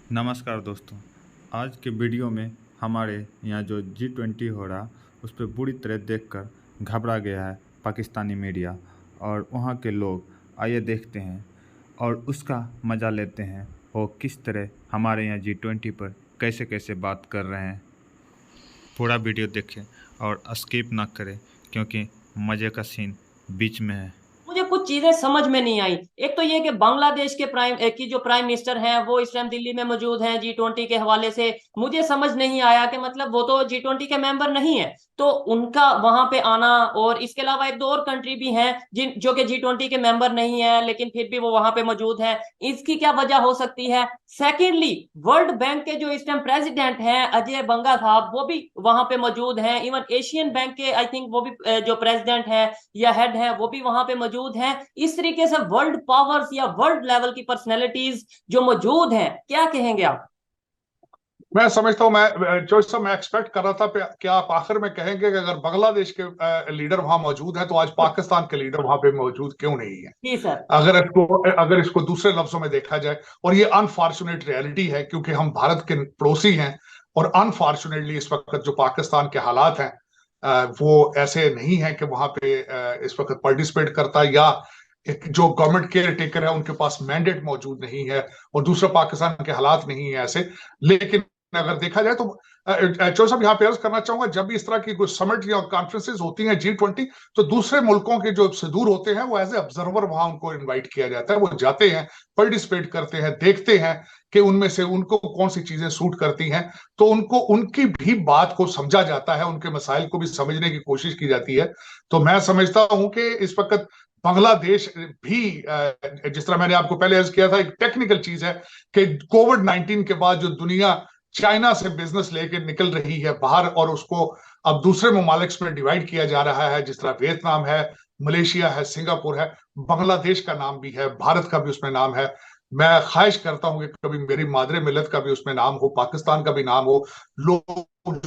नमस्कार दोस्तों। आज के वीडियो में हमारे यहाँ जो G20 हो रहा उस पर बुरी तरह देखकर घबरा गया है पाकिस्तानी मीडिया और वहाँ के लोग। आइए देखते हैं और उसका मज़ा लेते हैं वो किस तरह हमारे यहाँ G20 पर कैसे कैसे बात कर रहे हैं। पूरा वीडियो देखें और स्किप ना करें क्योंकि मज़े का सीन बीच में है। मुझे कुछ चीजें समझ में नहीं आई। एक तो ये कि बांग्लादेश के की जो प्राइम मिनिस्टर हैं वो इस टाइम दिल्ली में मौजूद हैं G20 के हवाले से। मुझे समझ नहीं आया कि मतलब वो तो G20 के मेंबर नहीं है, तो उनका वहां पे आना। और इसके अलावा एक दो और कंट्री भी हैं जिन जो कि G20 के मेंबर नहीं है लेकिन फिर भी वो वहां पे मौजूद हैं। इसकी क्या वजह हो सकती है? सेकेंडली, वर्ल्ड बैंक के जो इस टाइम प्रेसिडेंट हैं अजय बंगा साहब, वो भी वहां पे मौजूद हैं। इवन एशियन बैंक के आई थिंक वो भी जो प्रेसिडेंट है या हेड है वो भी वहां पे मौजूद हैं। इस तरीके से वर्ल्ड पावर्स या वर्ल्ड लेवल की पर्सनैलिटीज जो मौजूद हैं, क्या कहेंगे आप? मैं समझता हूँ। मैं जो सब मैं एक्सपेक्ट कर रहा था कि आप आखिर में कहेंगे कि अगर बांग्लादेश के लीडर वहां मौजूद हैं तो आज पाकिस्तान के लीडर वहां पे मौजूद क्यों नहीं है। जी सर। अगर इसको दूसरे लफ्जों में देखा जाए, और ये अनफॉर्चुनेट रियलिटी है क्योंकि हम भारत के पड़ोसी हैं, और अनफॉर्चुनेटली इस वक्त जो पाकिस्तान के हालात हैं वो ऐसे नहीं है कि वहां पे इस वक्त पार्टिसिपेट करता, या एक जो गवर्नमेंट केयर टेकर है उनके पास मैंडेट मौजूद नहीं है, और दूसरा पाकिस्तान के हालात नहीं है ऐसे। लेकिन अगर देखा जाए तो चो साहब यहाँ पे अर्ज करना चाहूंगा, जब भी इस तरह की कोई समिट या कॉन्फ्रेंसेज होती हैं G20, तो दूसरे मुल्कों के जो सदूर होते हैं वो एज ए ऑब्जर्वर वहां उनको इनवाइट किया जाता है। वो जाते हैं, पार्टिसिपेट करते हैं, देखते हैं कि उनमें से उनको कौन सी चीजें सूट करती हैं, तो उनको उनकी भी बात को समझा जाता है, उनके मसाइल को भी समझने की कोशिश की जाती है। तो मैं समझता हूं कि इस वक्त बांग्लादेश भी जिस तरह मैंने आपको पहले अर्ज किया था, एक टेक्निकल चीज है कि कोविड-19 के बाद जो दुनिया चाइना से बिजनेस लेके निकल रही है बाहर, और उसको अब दूसरे ममालिक में डिवाइड किया जा रहा है, जिस तरह वियतनाम है, मलेशिया है, सिंगापुर है, बांग्लादेश का नाम भी है, भारत का भी उसमें नाम है। मैं ख्वाहिश करता हूं कि कभी मेरी मादरे मिल्लत का भी उसमें नाम हो, पाकिस्तान का भी नाम हो। लोग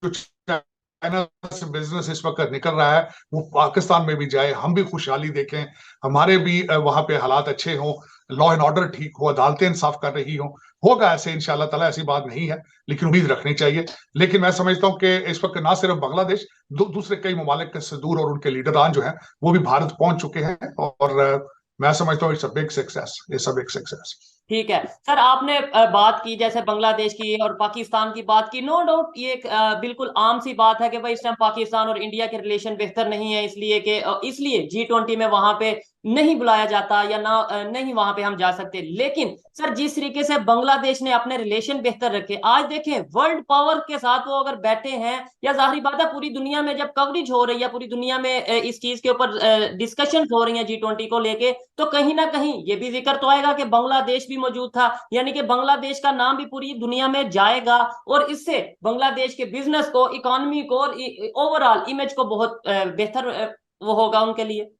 जो चाइना से बिजनेस इस वक्त निकल रहा है वो पाकिस्तान में भी जाए, हम भी खुशहाली देखें, हमारे भी वहां पे हालात अच्छे हों, लॉ एंड ऑर्डर ठीक हो, अदालतें इंसाफ कर रही हों। होगा ऐसे इंशाल्लाह ताला, ऐसी बात नहीं है, लेकिन उम्मीद रखनी चाहिए। लेकिन मैं समझता हूँ कि इस वक्त ना सिर्फ बांग्लादेश, दूसरे कई ममालिक के सदूर और उनके लीडरान जो हैं वो भी भारत पहुंच चुके हैं, और मैं समझता हूँ it's a big success, it's a big success. ठीक है सर, आपने बात की जैसे बांग्लादेश की और पाकिस्तान की बात की। नो डाउट ये एक बिल्कुल आम सी बात है कि भाई इस टाइम पाकिस्तान और इंडिया के रिलेशन बेहतर नहीं है, इसलिए कि इसलिए G20 में वहां पे नहीं बुलाया जाता या ना नहीं वहां पे हम जा सकते। लेकिन सर जिस तरीके से बांग्लादेश ने अपने रिलेशन बेहतर रखे, आज देखें वर्ल्ड पावर के साथ वो अगर बैठे हैं, या जाहिर बात है पूरी दुनिया में जब कवरेज हो रही है, पूरी दुनिया में इस चीज के ऊपर डिस्कशन हो रही है G20 को लेके, तो कहीं ना कहीं ये भी जिक्र तो आएगा कि बांग्लादेश भी मौजूद था। यानी कि बांग्लादेश का नाम भी पूरी दुनिया में जाएगा और इससे बांग्लादेश के बिजनेस को, इकोनॉमी को और ओवरऑल इमेज को बहुत बेहतर वो होगा उनके लिए।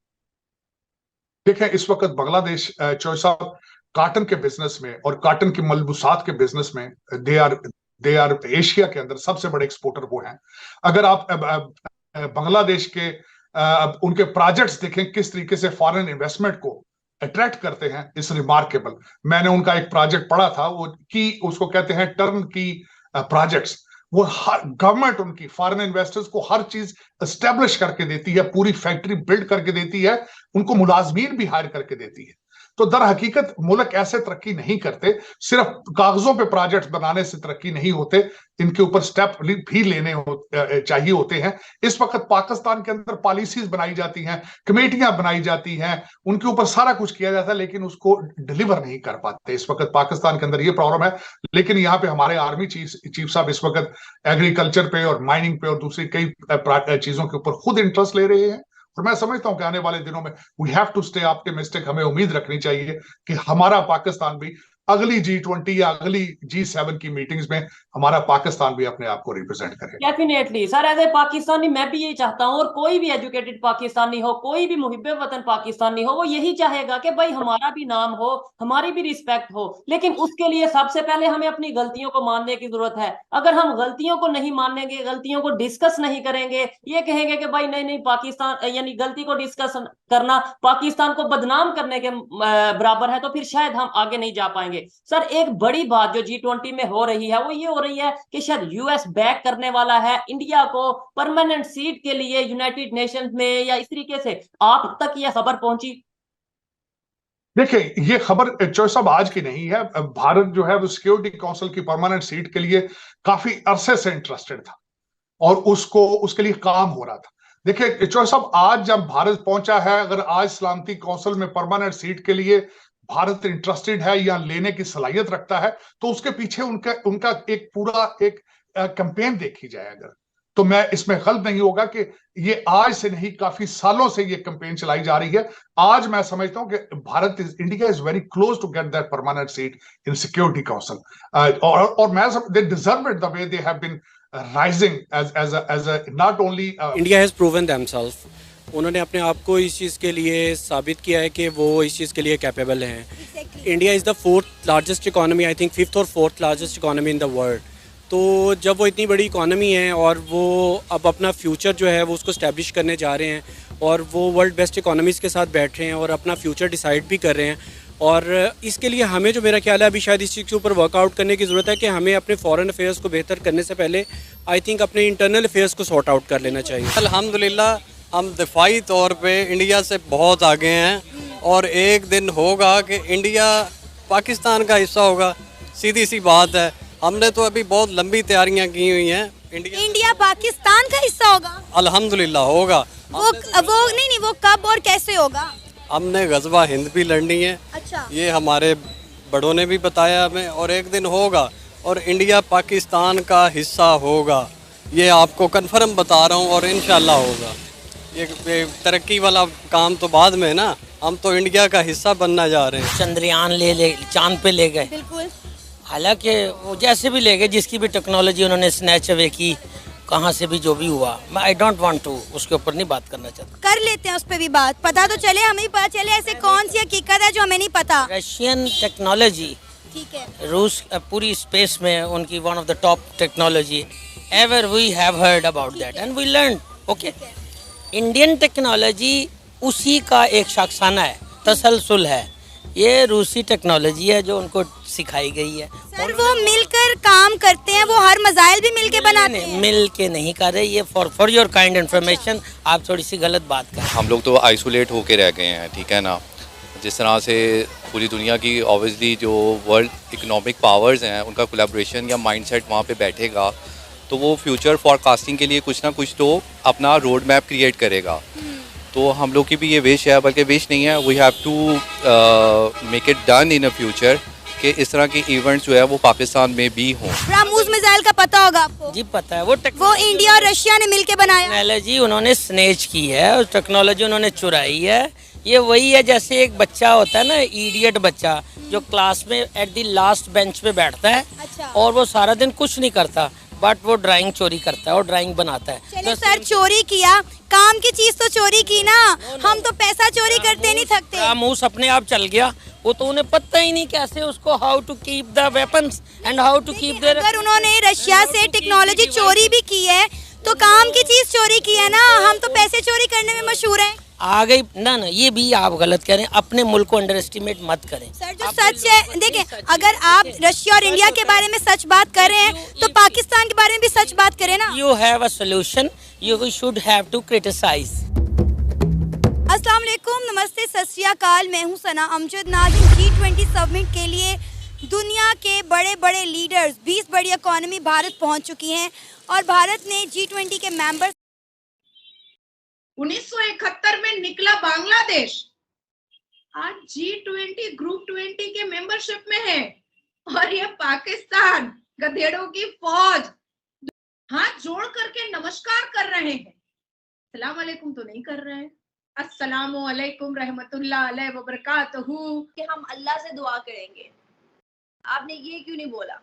देखें, इस वक्त बांग्लादेश चौधरी साहब काटन के बिजनेस में और काटन की मलबूसात के बिजनेस में दे आर एशिया के अंदर सबसे बड़े एक्सपोर्टर वो हैं। अगर आप बांग्लादेश के उनके प्रोजेक्ट्स देखें किस तरीके से फॉरेन इन्वेस्टमेंट को अट्रैक्ट करते हैं, इस रिमार्केबल। मैंने उनका एक प्रोजेक्ट पढ़ा था, वो की उसको कहते हैं टर्न की प्रोजेक्ट्स। वो गवर्नमेंट उनकी फॉरेन इन्वेस्टर्स को हर चीज एस्टेब्लिश करके देती है, पूरी फैक्ट्री बिल्ड करके देती है, उनको मुलाजमीन भी हायर करके देती है। तो दर हकीकत मुल्क ऐसे तरक्की नहीं करते, सिर्फ कागजों पे प्रोजेक्ट बनाने से तरक्की नहीं होते, इनके ऊपर स्टेप भी चाहिए होते हैं। इस वक्त पाकिस्तान के अंदर पॉलिसीज बनाई जाती हैं, कमेटियां बनाई जाती हैं, उनके ऊपर सारा कुछ किया जाता है, लेकिन उसको डिलीवर नहीं कर पाते। इस वक्त पाकिस्तान के अंदर ये प्रॉब्लम है। लेकिन यहाँ पे हमारे आर्मी चीफ साहब इस वक्त एग्रीकल्चर पे और माइनिंग पे और दूसरी कई चीजों के ऊपर खुद इंटरेस्ट ले रहे हैं। और मैं समझता हूं कि आने वाले दिनों में we have to stay optimistic. हमें उम्मीद रखनी चाहिए कि हमारा पाकिस्तान भी अगली G20 या अगली G7 की मीटिंग्स में हमारा पाकिस्तान भी अपने आप को रिप्रेजेंट करेगा। Definitely sir, as a Pakistani मैं भी यही चाहता हूँ, और कोई भी एजुकेटेड पाकिस्तानी हो, कोई भी मुहिब्बे वतन पाकिस्तानी हो, वो यही चाहेगा कि भाई हमारा भी नाम हो, हमारी भी रिस्पेक्ट हो। लेकिन उसके लिए सबसे पहले हमें अपनी गलतियों को मानने की जरूरत है। अगर हम गलतियों को नहीं मानेंगे, गलतियों को डिस्कस नहीं करेंगे, ये कहेंगे कि भाई नहीं नहीं पाकिस्तान यानी गलती को डिस्कस करना पाकिस्तान को बदनाम करने के बराबर है, तो फिर शायद हम आगे नहीं जा पाएंगे। जानेंगे। सर, एक बड़ी बात जो G20 में हो रही है वो ये हो रही है कि शायद यूएस बैक करने वाला है इंडिया को परमानेंट सीट के लिए यूनाइटेड नेशंस में, या इस तरीके से आप तक यह खबर पहुंची? देखिए, ये खबर जो सब आज की नहीं है। भारत जो है वो सिक्योरिटी काउंसिल की परमानेंट सीट के लिए काफी अरसे से इंटरेस्टेड था और उसको उसके लिए काम हो रहा था। देखिए जो सब आज जब भारत पहुंचा है, अगर आज सलामती काउंसिल में परमानेंट सीट के लिए भारत इंटरेस्टेड है या लेने की सलाहियत रखता है, तो उसके पीछे उनका उनका एक पूरा एक कैंपेन देखी जाए अगर, तो मैं इसमें गलत नहीं होगा कि ये आज से नहीं, काफी सालों से ये कैंपेन चलाई जा रही है। आज मैं समझता हूं कि India is very close to get that permanent seat in security council, और मैं they deserve it the way they have been rising as a not only India has proven themselves. उन्होंने अपने आप को इस चीज़ के लिए साबित किया है कि वो इस चीज़ के लिए कैपेबल हैं। India is the 4th largest economy, I think 5th और 4th largest economy in the world. तो जब वो इतनी बड़ी इकोनॉमी है और वो अब अपना फ्यूचर जो है वो उसको स्टैब्लिश करने जा रहे हैं और वो वर्ल्ड बेस्ट इकोनॉमीज़ के साथ बैठ रहे हैं और अपना फ्यूचर डिसाइड भी कर रहे हैं, और इसके लिए हमें जो मेरा ख्याल है अभी शायद इस चीज़ के ऊपर वर्कआउट करने की ज़रूरत है कि हमें अपने फॉरेन अफेयर्स को बेहतर करने से पहले आई थिंक अपने इंटरनल अफेयर्स को सॉर्ट आउट कर लेना चाहिए। अल्हम्दुलिल्लाह हम दिफाई तौर पे इंडिया से बहुत आगे हैं और एक दिन होगा कि इंडिया पाकिस्तान का हिस्सा होगा। सीधी सी बात है, हमने तो अभी बहुत लंबी तैयारियां की हुई हैं। इंडिया पाकिस्तान का हिस्सा होगा, अल्हम्दुलिल्लाह होगा। वो नहीं, वो कब और कैसे होगा? हमने गज़वा हिंद भी लड़नी है। अच्छा। ये हमारे बड़ों ने भी बताया हमें, और एक दिन होगा और इंडिया पाकिस्तान का हिस्सा होगा, ये आपको कंफर्म बता रहा हूँ, और इंशाल्लाह होगा। ये तरक्की वाला काम तो बाद में ना, हम तो इंडिया का हिस्सा बनना जा रहे हैं। चंद्रयान ले चांद पे ले गए, बिल्कुल। हालांकि वो जैसे भी ले गए, जिसकी भी टेक्नोलॉजी उन्होंने स्नैच अवे की, कहाँ से भी जो भी हुआ, मैं आई डोंट वांट टू उसके ऊपर नहीं बात करना चाहता। कर लेते हैं उस पर भी बात, पता तो चले, हमें भी पता चले ऐसे कौन सी हकीकत है जो हमें नहीं पता। रशियन टेक्नोलॉजी, ठीक है, रूस पूरी स्पेस में उनकी one of the top technology ever, we have heard about that and we learn. Okay, Indian technology उसी का एक शाखसाना है, तसलसल है। ये रूसी टेक्नोलॉजी है जो उनको सिखाई गई है। सर वो मिलकर काम करते हैं, वो हर मजाइल भी मिलके बनाते हैं। मिल के नहीं कर रहे, ये फॉर योर काइंड इन्फॉर्मेशन आप थोड़ी सी गलत बात कर रहे हैं। हम लोग तो आइसोलेट होके रह गए हैं, ठीक है ना। जिस तरह से पूरी दुनिया की ऑब्वियसली जो वर्ल्ड इकोनॉमिक पावर्स हैं उनका कोलैबोरेशन या माइंडसेट वहाँ पे बैठेगा, तो वो फ्यूचर फॉरकास्टिंग के लिए कुछ ना कुछ तो अपना रोड मैप क्रिएट करेगा। तो हम लोग की भी ये विश है, बल्कि विश नहीं है, we have to make it done in a future कि इस तरह के इवेंट्स जो है वो पाकिस्तान में भी हों। ब्रह्मोस मिसाइल का पता होगा आपको? जी पता है, वो इंडिया और रशिया ने मिलके बनाया। टेक्नोलॉजी उन्होंने स्नेच की है और टेक्नोलॉजी उन्होंने चुराई है। ये वही है जैसे एक बच्चा होता है ना, इडियट बच्चा जो क्लास में एट द लास्ट बेंच पे बैठता है। अच्छा। और वो सारा दिन कुछ नहीं करता, बट वो ड्राइंग चोरी करता है और ड्राइंग बनाता है। चलिए सर, चोरी किया, काम की चीज तो चोरी की ना, हम तो पैसा चोरी करते नहीं थकते। रामूस अपने आप चल गया, वो तो उन्हें पता ही नहीं कैसे उसको how to keep the weapons and how to keep there. अगर उन्होंने रशिया से टेक्नोलॉजी चोरी भी की है तो काम की चीज चोरी की है ना, हम तो पैसे चोरी करने में मशहूर हैं। आ गई ना, ये भी आप गलत कह रहे हैं। अपने मुल्क को अंडर एस्टिमेट मत करें। सर जो सच है, देखें, अगर आप रशिया और इंडिया के बारे में सच बात कर रहे हैं तो पाकिस्तान के बारे में भी सच बात करें ना। You have a solution, you should have to criticize. अस्सलाम वालेकुम, नमस्ते, सत श्री अकाल, मैं हूं सना अमजद। नाज़रीन, G20 समिट के लिए दुनिया के बड़े बड़े लीडर्स, 20 बड़ी इकोनॉमी भारत पहुंच चुकी हैं और भारत ने G20 के मेंबर्स 1971 में निकला बांग्लादेश, आज G20 ग्रुप 20 के मेंबरशिप में है, और ये पाकिस्तान गधेड़ों की फौज हाथ जोड़ करके नमस्कार कर रहे हैं। अस्सलाम वालेकुम तो नहीं कर रहे हैं। अस्सलामु अलैकुम रहमतुल्लाह अलैहि व बरकातहू कि हम अल्लाह से दुआ करेंगे। आपने ये क्यों नहीं बोला?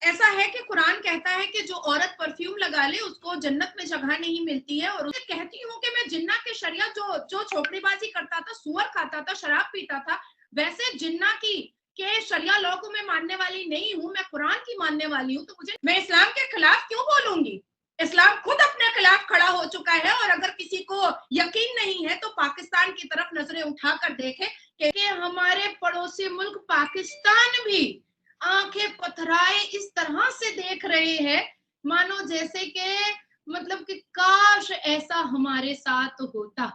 ऐसा है कि कुरान कहता है कि जो औरत परफ्यूम लगा ले उसको जन्नत में जगह नहीं मिलती है। और उसे कहती हूँ कि मैं जिन्ना के शरिया जो छोकरीबाजी करता था, सुअर खाता था, शराब पीता था, वैसे जिन्ना की के शरिया लॉ को मैं मानने वाली नहीं हूँ, मैं कुरान की मानने वाली हूँ। तो मुझे, मैं इस्लाम के खिलाफ क्यों बोलूंगी? इस्लाम खुद अपने खिलाफ खड़ा हो चुका है। और अगर किसी को यकीन नहीं है तो पाकिस्तान की तरफ नजरें उठाकर देखें कि हमारे पड़ोसी मुल्क पाकिस्तान भी आंखें पथराए इस तरह से देख रहे हैं मानो जैसे कि मतलब कि काश ऐसा हमारे साथ होता।